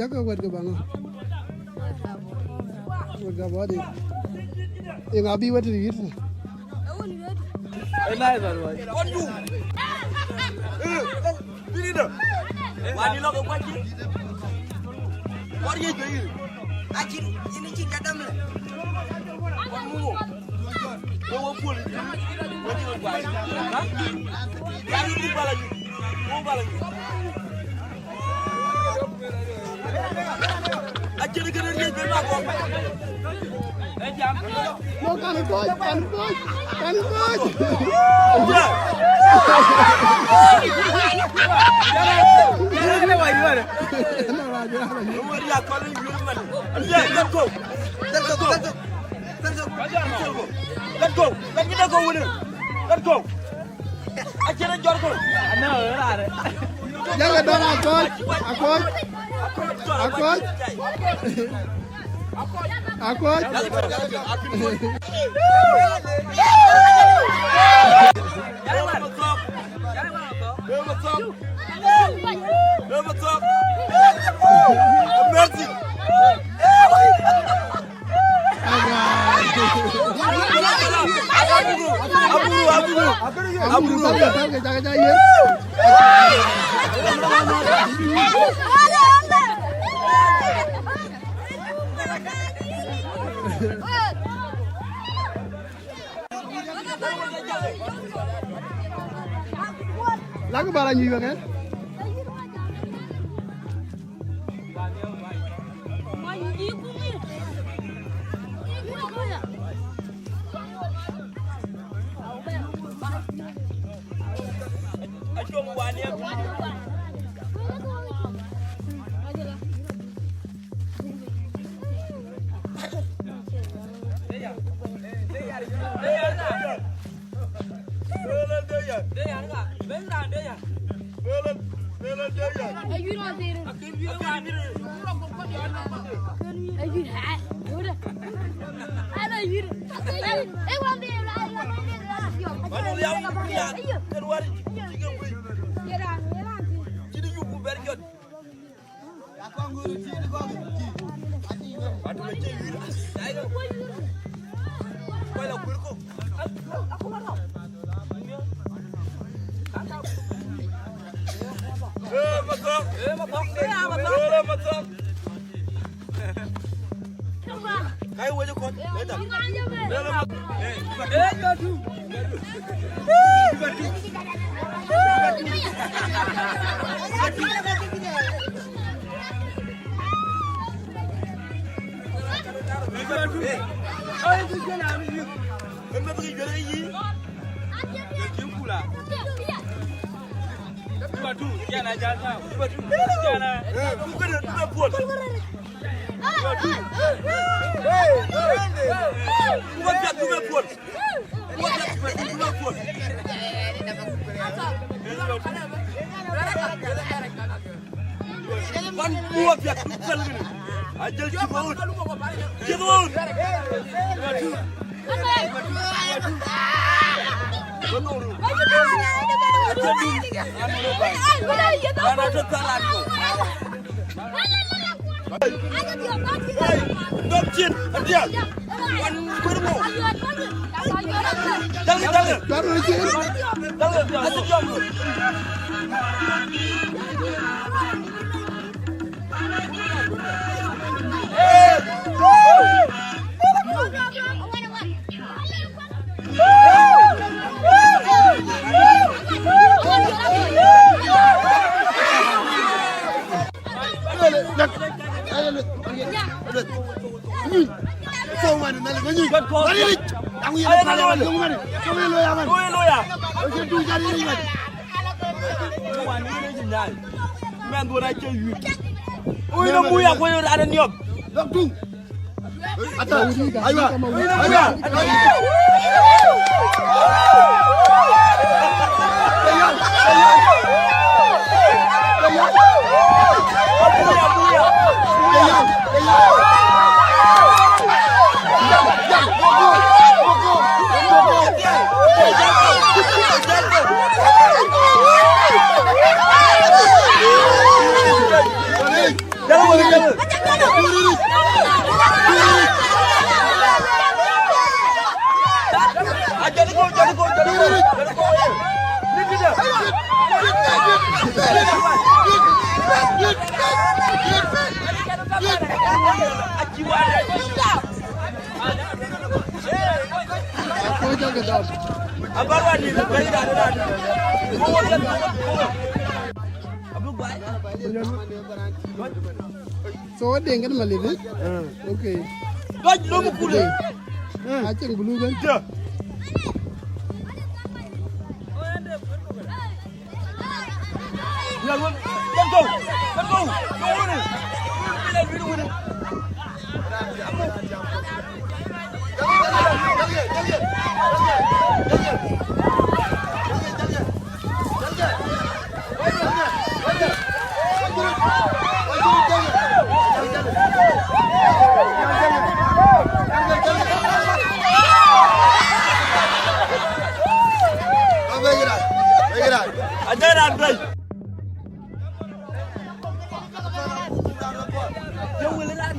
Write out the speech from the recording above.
yak wet ke bang wet ga body e ngabi wet ri Enai baru. Konju. Ini dah. Wani lo ko kwaji. Wani je yi. Acin ini cin kadam le. Wani mo. Wo pul. Wani ko kwaji. Ha? Wani ni balagi. Mo balagi. Acin ke ni je ma ko. Mau kan boy. Jangan lewat gimana? Dia kalau gimana? Dia let go. Let kita go ini. Let go. Akhirnya jor go. Ana ada. Jangan dong Aku. Lagu barang juga kan? get out. Abawa ni da bai da da. Ko wannan abu bai. So what they get malade? Okay. Doj lo mu kule. I think blue gun. Ya won. Go. Adana Andrei. Yang willan.